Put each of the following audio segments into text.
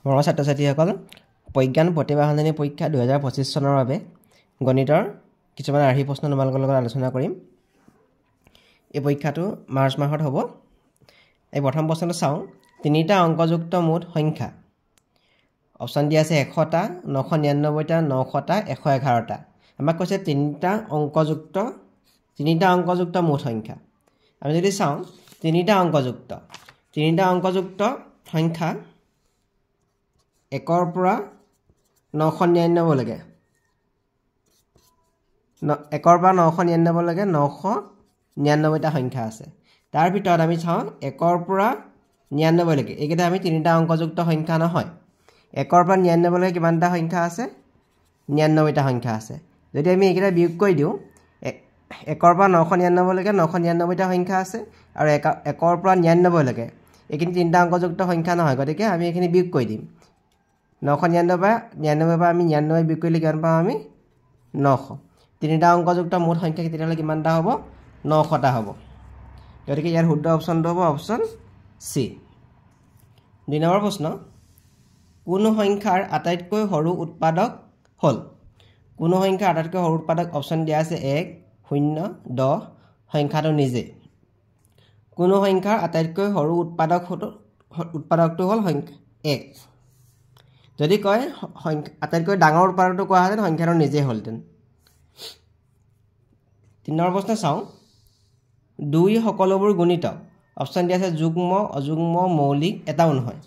মৰমৰ ছাত্ৰ-ছাত্ৰীসকল বিজ্ঞান প্ৰতিভাসন্ধানী পৰীক্ষা 2025 চনৰ বাবে গণিতৰ কিছুমান আৰ্হি প্ৰশ্ন তোমালোকৰ লগত আলোচনা কৰিম। এই পৰীক্ষাটো মাৰ্চ মাহত হ'ব। এই প্ৰথম প্ৰশ্নটো চাওঁ। তিনিটা অংকযুক্ত মুঠ সংখ্যা অপশ্যন দিয়া আছে 100টা 999টা 900টা 111টা। আমাক কৈছে তিনিটা অংকযুক্ত মুঠ সংখ্যা। আমি যদি চাওঁ তিনিটা অংকযুক্ত সংখ্যা 1ৰ পৰা 999 লৈকে 1ৰ পৰা 999 লৈকে 999টা সংখ্যা আছে। তাৰ ভিতৰত আমি চাওঁ 1ৰ পৰা 99 লৈকে এইকেইটা আমি তিনিটা অংকযুক্ত সংখ্যা নহয়। 1ৰ পৰা 99 লৈকে কিমানটা সংখ্যা আছে? 99টা সংখ্যা আছে। যদি আমি এইকেইটা বিয়োগ কৰি দিওঁ 1ৰ পৰা 999 লৈকে 999টা সংখ্যা আছে আৰু 1ৰ পৰা 99 লৈকে এইখিনি তিনিটা অংকযুক্ত সংখ্যা নহয়, গতিকে আমি এইখিনি বিয়োগ কৰি দিম। 999 পৰা 99 পৰা আমি 99 বিয়োগ কৰিলে কিমান পাম? আমি 900। তিনিটা অংকযুক্ত মুঠ সংখ্যা তেতিয়াহ'লে কিমানটা হ'ব? 900টা হ'ব। গতিকে ইয়াৰ শুদ্ধ অপশ্যনটো হ'ব অপশ্যন চি। 2 নম্বৰ প্ৰশ্ন, কোনো সংখ্যাৰ আটাইতকৈ সৰু উৎপাদক হ'ল? কোনো সংখ্যাৰ আটাইতকৈ সৰু উৎপাদক অপশ্যন দিয়া আছে 1, 0, 10 সংখ্যাটো নিজে। কোনো সংখ্যাৰ আটাইতকৈ সৰু উৎপাদকটো হ'ল সংখ্যা 1। যদি কয় আটাইতকৈ ডাঙৰ উৎপাদকটো কোৱা হেঁতেন সংখ্যাটো নিজে হ'লহেঁতেন। 3 নম্বৰ প্ৰশ্ন চাওঁ। 2 সকলোবোৰ গুণিত অপশ্যন দিয়া আছে যুগ্ম, অযুগ্ম, মৌলিক, এটাও নহয়।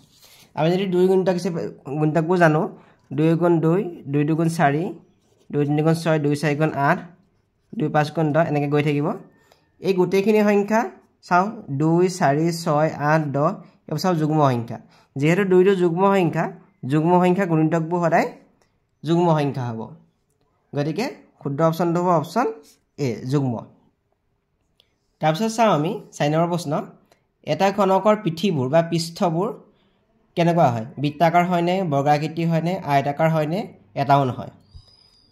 আমি যদি 2 গুণিতকবোৰ জানো 2 × 2, 2 × 2 = 4, 2 × 3 = 6, 2 × 4 = 8, 2 × 5 = 10 এনেকৈ গৈ থাকিব। এই গোটেইখিনি সংখ্যা চাওঁ 2, 4, 6, 8, 10 এইবোৰ চাওঁ যুগ্ম সংখ্যা। যিহেতু 2টো যুগ্ম সংখ্যা গুণিতকবোৰ সদায় যুগ্ম সংখ্যা হ'ব। গতিকে শুদ্ধ অপশ্যনটো হ'ব অপশ্যন এ, যুগ্ম। তাৰপিছত চাওঁ আমি 4 নম্বৰ প্ৰশ্ন, এটা ঘনকৰ পিঠিবোৰ বা পৃষ্ঠবোৰ কেনেকুৱা হয়? বৃত্তাকাৰ হয়নে, বৰ্গাকৃতি হয়নে, আয়তাকাৰ হয়নে, এটাও নহয়?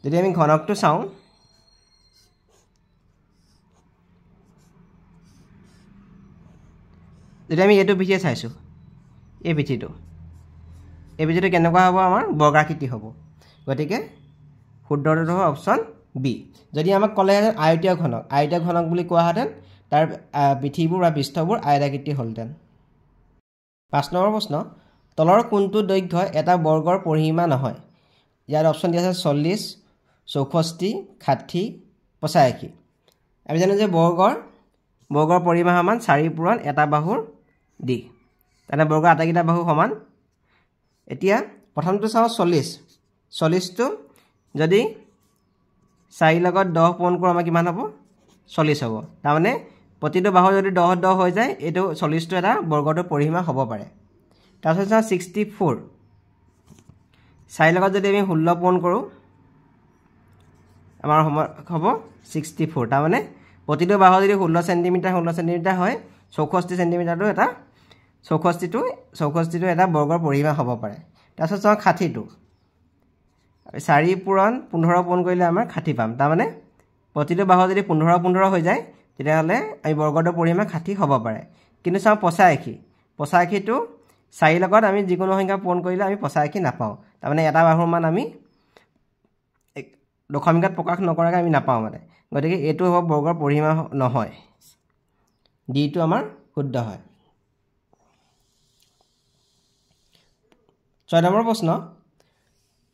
যদি আমি ঘনকটো চাওঁ যদি আমি এইটো পিঠিয়ে চাইছোঁ এই পিঠিটো কেনেকুৱা হ'ব? আমাৰ বৰ্গাকৃতি হ'ব। গতিকে শুদ্ধটো হ'ব অপশ্যন বি। যদি আমাক ক'লেহেঁতেন আয়তীয় ঘনক বুলি কোৱাহেঁতেন তাৰ পিঠিবোৰ বা পৃষ্ঠবোৰ আয়তাকৃতি হ'লহেঁতেন। 5 নম্বৰ প্ৰশ্ন, তলৰ কোনটো দৈৰ্ঘ্য এটা বৰ্গৰ পৰিসীমা নহয়? ইয়াত অপশ্যন দিয়া আছে 40, 64, 60, 85। আমি জানো যে বৰ্গৰ পৰিসীমা সমান 4 পূৰণ এটা বাহুৰ দিশ। তাৰমানে বৰ্গৰ আটাইকেইটা বাহু সমান। এতিয়া প্ৰথমটো চাওঁ 40টো যদি 4 লগত 10 পূৰণ কৰোঁ আমাৰ কিমান হ'ব? 40 হ'ব। তাৰমানে প্ৰতিটো বাহু যদি 10 10 হৈ যায় এইটো 40টো এটা বৰ্গটোৰ পৰিসীমা হ'ব পাৰে। তাৰপিছত চাওঁ 64, 4 লগত যদি আমি 16 পূৰণ কৰোঁ আমাৰ হ'ব 64। তাৰমানে প্ৰতিটো বাহু যদি 16 চেণ্টিমিটাৰ হয় 64 চেণ্টিমিটাৰটো এটা 64টো এটা বৰ্গৰ পৰিসীমা হ'ব পাৰে। তাৰপিছত চাওঁ 60টো 4 পূৰণ 15 পূৰণ কৰিলে আমাৰ 60 পাম। তাৰমানে প্ৰতিটো বাহু যদি 15 হৈ যায় তেতিয়াহ'লে আমি বৰ্গটোৰ পৰিসীমা 60 হ'ব পাৰে। কিন্তু চাওঁ 85টো 4 লগত আমি যিকোনো সংখ্যা পূৰণ কৰিলে আমি 85 নাপাওঁ। তাৰমানে এটা বাহুৰ মান আমি দশমিকত প্ৰকাশ নকৰাকৈ আমি নাপাওঁ মানে। গতিকে এইটো হ'ব বৰ্গৰ পৰিসীমা নহয়। ডিটো আমাৰ শুদ্ধ হয়। 6 নম্বৰ প্ৰশ্ন,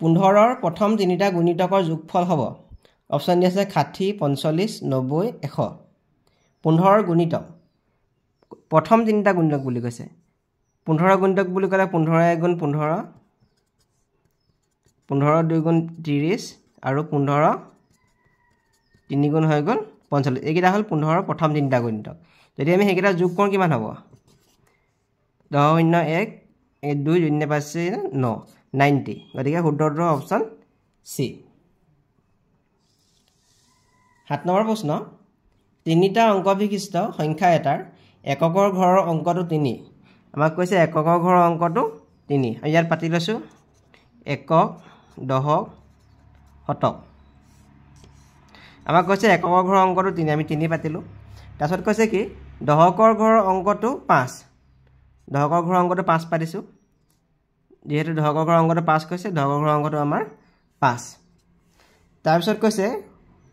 15ৰ প্ৰথম তিনিটা গুণিতকৰ যোগফল হ'ব? অপশ্যন দিয়া আছে 60, 45, 90, 100। 15ৰ গুণিতক প্ৰথম তিনিটা গুণিতক বুলি কৈছে। 15 গুণিতক বুলি ক'লে 15 × 1 = 15, 15 × 2 = 30 আৰু 15 × 3 = হৈ গ'ল 45। এইকেইটা হ'ল 15ৰ প্ৰথম তিনিটা গুণিতক। যদি আমি সেইকেইটা যোগ কৰোঁ কিমান হ'ব? 10, 0, 1, 2, 2, 5, 9, 90। গতিকে শুদ্ধটো অপশ্যন চি। 7 নম্বৰ প্ৰশ্ন, তিনিটা অংক বিশিষ্ট সংখ্যা এটাৰ এককৰ ঘৰৰ অংকটো 3। আমাক কৈছে এককৰ ঘৰৰ অংকটো 3। আমি ইয়াত পাতি লৈছোঁ একক, দশক, শতক। আমাক কৈছে এককৰ ঘৰৰ অংকটো 3, আমি 3 পাতিলোঁ। তাৰপিছত কৈছে কি দশকৰ ঘৰৰ অংকটো 5, দশকৰ ঘৰৰ অংকটো 5 পাতিছোঁ। যেহেতু দশকৰ ঘৰৰ অংকটো 5 কৈছে দশকৰ ঘৰৰ অংকটো আমাৰ 5 তাৰপিছত কৈছে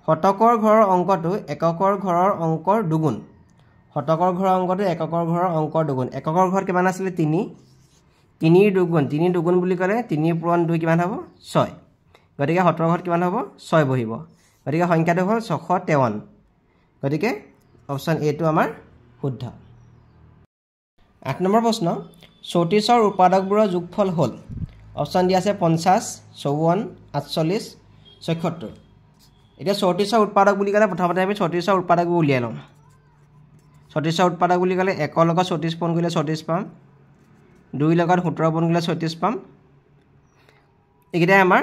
শতকৰ ঘৰৰ অংকটো এককৰ ঘৰৰ অংকৰ দুগুণ শতকৰ ঘৰৰ অংকটো এককৰ ঘৰৰ অংকৰ দুগুণ এককৰ ঘৰত কিমান আছিল 3 3 দুগুণ বুলি ক'লে 3 পূৰণ 2 কিমান হ'ব 6 গতিকে শতকৰ ঘৰত কিমান হ'ব 6 বহিব গতিকে সংখ্যাটো হ'ল 653 গতিকে অপচন এ টো আমাৰ শুদ্ধ 8 নম্বৰ প্ৰশ্ন 34ৰ উৎপাদকবোৰৰ যোগফল হ'ল অপচন দিয়া আছে 50 54 48 76 এতিয়া 34ৰ উৎপাদক বুলি ক'লে প্ৰথমতে আমি 34ৰ উৎপাদকবোৰ উলিয়াই লম 34ৰ উৎপাদক বুলি ক'লে 1 ৰ লগত 34 পূৰণ কৰিলে 34 পাম 2 ৰ লগত 17 পূৰণ কৰিলে 36 পাম এইকেইটাই আমাৰ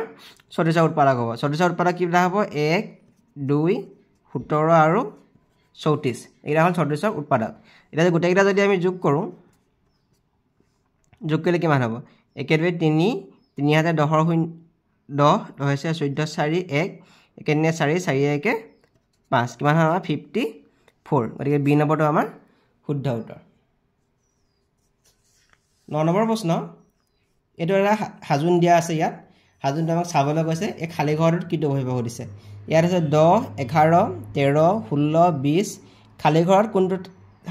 34ৰ উৎপাদক হ'ব 34ৰ উৎপাদক কিটা হ'ব 1 2 17 আৰু 34 এইকেইটা হ'ল 34ৰ উৎপাদক এতিয়া গোটেইকেইটা যদি আমি যোগ কৰোঁ যোগ কৰিলে কিমান হ'ব 1 2 3 3 হাতে 10 হৈছে 14 4 1 1 4 4 1 5 কিমান হয় আমাৰ 54 গতিকে বি নম্বৰটো আমাৰ শুদ্ধ উত্তৰ 9 নম্বৰ প্ৰশ্ন এইটো এটা হাজুন দিয়া আছে ইয়াত হাজুনটো আমাক চাবলৈ কৈছে এই খালী ঘৰটোত কিটো বহিব সুধিছে ইয়াত আছে 10 11 13 16 20 খালী ঘৰত কোনটো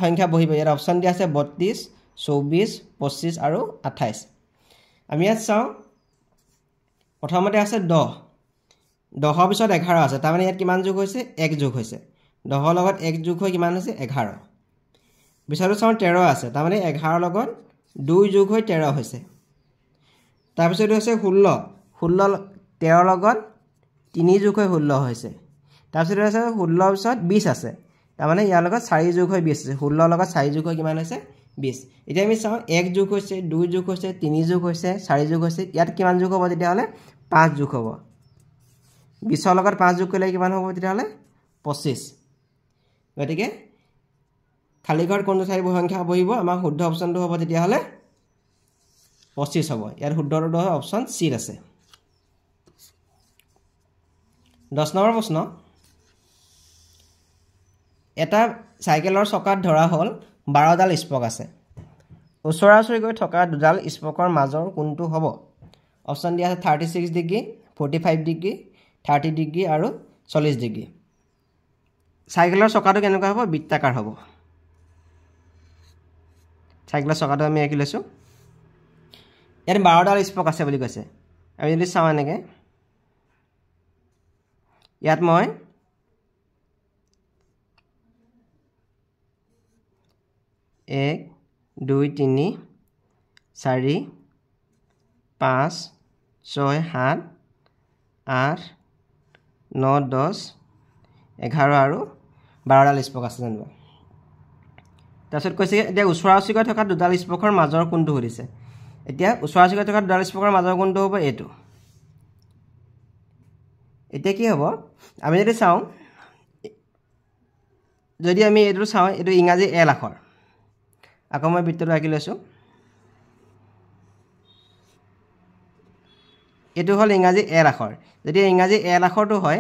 সংখ্যা বহিব ইয়াত অপচন দিয়া আছে 32 24 25 আৰু 28 আমি ইয়াত চাওঁ প্ৰথমতে আছে 10 10ৰ পিছত 11 আছে তাৰমানে ইয়াত কিমান যোগ হৈছে 1 যোগ হৈছে 10ৰ লগত 1 যোগ হৈ কিমান হৈছে 11 পিছতো চাওঁ 13 আছে তাৰমানে 11ৰ লগত 2 যোগ হৈ 13 হৈছে তাৰপিছত হৈছে 16 13ৰ লগত 3 যোগ হৈ 16 হৈছে তাৰপিছত আছে 16ৰ পিছত 20 আছে তাৰমানে ইয়াৰ লগত 4 যোগ হৈ 20 আছে 16ৰ লগত 4 যোগ হৈ কিমান হৈছে 20 এতিয়া আমি চাওঁ 1 যোগ হৈছে 2 যোগ হৈছে 3 যোগ হৈছে 4 যোগ হৈছে ইয়াত কিমান যোগ হ'ব তেতিয়াহ'লে 5 যোগ হ'ব 20ৰ লগত 5 যোগ কৰিলে কিমান হ'ব তেতিয়াহ'লে 25 গতিকে খালী ঘৰত কোনটো সংখ্যা বহিব আমাৰ শুদ্ধ অপচনটো হ'ব তেতিয়াহ'লে 25 হ'ব ইয়াৰ শুদ্ধটো হয় অপচন চি আছে 10 নম্বৰ প্ৰশ্ন এটা চাইকেলৰ চকাত ধৰা হ'ল 12ডাল স্পক আছে ওচৰা ওচৰিকৈ থকা দুডাল স্পকৰ মাজৰ কোনটো হ'ব অপচন দিয়া আছে 36 ডিগ্ৰী 45 ডিগ্ৰী 30 ডিগ্ৰী আৰু 40 ডিগ্ৰী চাইকেলৰ চকাটো কেনেকুৱা হ'ব বৃত্তাকাৰ হ'ব চাইকেলৰ চকাটো আমি আঁকি লৈছোঁ ইয়াত 12ডাল স্পক আছে বুলি কৈছে আমি যদি চাওঁ এনেকৈ ইয়াত মই 1 2 3 4 5 6 7 8 9 10 11 আৰু 12ডাল স্পক আছে জানিব তাৰপিছত কৈছে এতিয়া ওচৰা ওচৰিকৈ থকা দুডাল স্পকৰ মাজৰ কোনটো সুধিছে এতিয়া ওচৰা ওচৰিকৈ থকা দুডাল স্পকৰ মাজৰ কোনটো হ'ব এইটো এতিয়া কি হ'ব আমি যদি চাওঁ যদি আমি এইটো চাওঁ এইটো ইংৰাজী এল আখৰ আকৌ মই বৃত্তটো আঁকি লৈছোঁ এইটো হ'ল ইংৰাজী এল আখৰ যদি ইংৰাজী এল আখৰটো হয়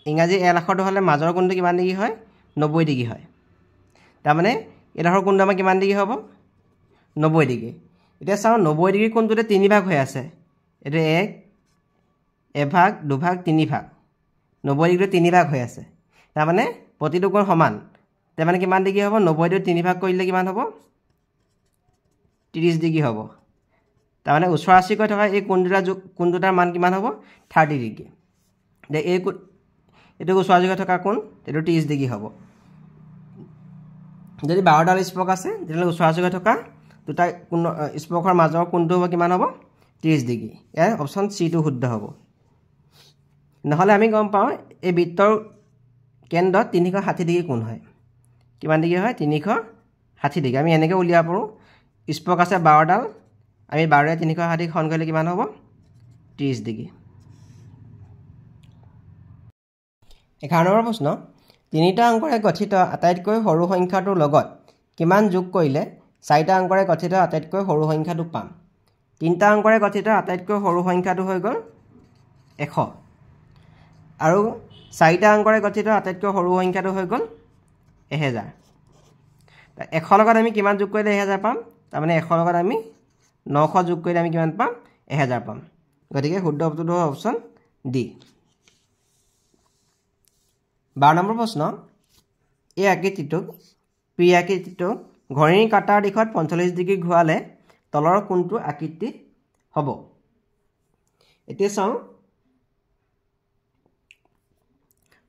ইংৰাজী এল আখৰটো হ'লে মাজৰ কোণটো কিমান ডিগ্ৰী হয় 90 ডিগ্ৰী হয় তাৰমানে এই আখৰ কোণটো আমাৰ কিমান ডিগ্ৰী হ'ব 90 ডিগ্ৰী এতিয়া চাওঁ 90 ডিগ্ৰী কোণটোতে 3 ভাগ হৈ আছে এইটো 1 ভাগ 2 ভাগ 3 ভাগ 90 ডিগ্ৰী 3 ভাগ হৈ আছে তাৰমানে প্ৰতিটো কোণ সমান তাৰমানে কিমান ডিগ্ৰী হ'ব 90 টো 3 ভাগ কৰিলে কিমান হ'ব 30 ডিগ্ৰী হ'ব তাৰমানে ওচৰা ওচৰিকৈ থকা এই কোণটোৰ মান কিমান হ'ব 30 ডিগ্ৰী এই এইটো ওচৰা ওচৰিকৈ থকা কোণ এইটো 30 ডিগ্ৰী হ'ব যদি 12ডাল স্পক আছে তেতিয়াহ'লে ওচৰা ওচৰিকৈ থকা দুটা কোণ স্পকৰ মাজৰ কোণটো হ'ব কিমান হ'ব 30 ডিগ্ৰী ইয়াৰ অপচন চি টো শুদ্ধ হ'ব নহ'লে আমি গম পাওঁ এই বৃত্তৰ কেন্দ্ৰত 360 ডিগ্ৰী কোণ হয় কিমান ডিগ্ৰী হয় 360 ডিগ্ৰী আমি এনেকৈ উলিয়াব পাৰোঁ স্পক আছে 12ডাল আমি 12 360 খন কৰিলে কিমান হ'ব 30 ডিগ্ৰী 11 নম্বৰ প্ৰশ্ন তিনিটা অংকৰে গঠিত আটাইতকৈ সৰু সংখ্যাটোৰ লগত কিমান যোগ কৰিলে চাৰিটা অংকৰে গঠিত আটাইতকৈ সৰু সংখ্যাটো পাম তিনিটা অংকৰে গঠিত আটাইতকৈ সৰু সংখ্যাটো হৈ গ'ল 100 আৰু চাৰিটা অংকৰে গঠিত আটাইতকৈ সৰু সংখ্যাটো হৈ গ'ল 1000 100 লগত আমি কিমান যোগ কৰিলে 1000 পাম তাৰমানে 100 লগত আমি 900 যোগ কৰিলে আমি কিমান পাম 1000 পাম গতিকে শুদ্ধ উত্তৰটো হ'ব অপচন ডি 12 নম্বৰ প্ৰশ্ন এই আকৃতিটোক পি আকৃতিটোক ঘড়ীৰ কাঁটাৰ দিশত 45 ডিগ্ৰী ঘূৰালে তলৰ কোনটো আকৃতি হ'ব এতিয়া চাওঁ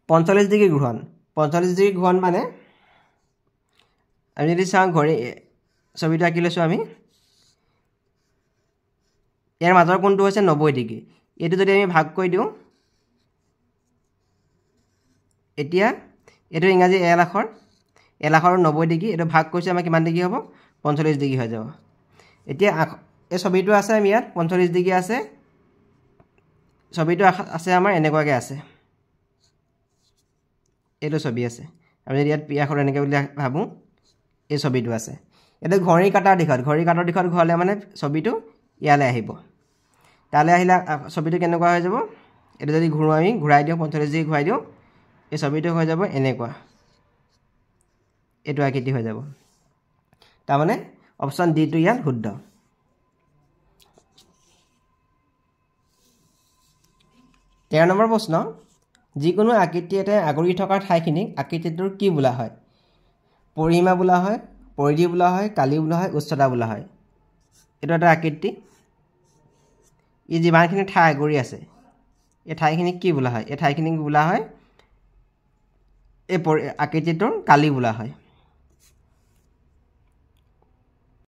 45 ডিগ্ৰী ঘূৰণ 45 ডিগ্ৰী ঘূৰণ মানে আমি যদি চাওঁ ঘড়ী ছবিটো আঁকি লৈছোঁ আমি ইয়াৰ মাজৰ কোণটো হৈছে 90 ডিগ্ৰী এইটো যদি আমি ভাগ কৰি দিওঁ এতিয়া এইটো ইংৰাজী এল আখৰ 90 ডিগ্ৰী এইটো ভাগ কৰিছে আমাৰ কিমান ডিগ্ৰী হ'ব 45 ডিগ্ৰী হৈ যাব এতিয়া এই ছবিটো আছে আমি ইয়াত 45 ডিগ্ৰী আছে ছবিটো আছে আমাৰ এনেকুৱাকৈ আছে এইটো ছবি আছে আমি যদি ইয়াত পি আখৰ এনেকৈ বুলি ভাবোঁ এই ছবিটো আছে এইটো ঘড়ীৰ কাঁটাৰ দিশত ঘূৰালে মানে ছবিটো ইয়ালৈ আহিব তালৈ আহিলে ছবিটো কেনেকুৱা হৈ যাব এইটো যদি ঘূৰোঁ আমি ঘূৰাই দিওঁ 45 ডিগ্ৰী ঘূৰাই দিওঁ এই ছবিটো হৈ যাব এনেকুৱা এইটো আকৃতি হৈ যাব তাৰমানে অপচন ডিটো ইয়াত শুদ্ধ 13 নম্বৰ প্ৰশ্ন যিকোনো আকৃতি এটা আগুৰি থকা ঠাইখিনিক আকৃতিটোৰ কি বোলা হয় পৰিসীমা বোলা হয় পৰিধি বোলা হয় কালি বোলা হয় উচ্চতা বোলা হয় এইটো এটা আকৃতি ই যিমানখিনি ঠাই আগুৰি আছে এই ঠাইখিনিক কি বোলা হয় এই ঠাইখিনিক বোলা হয় এই আকৃতিটোৰ কালি বোলা হয়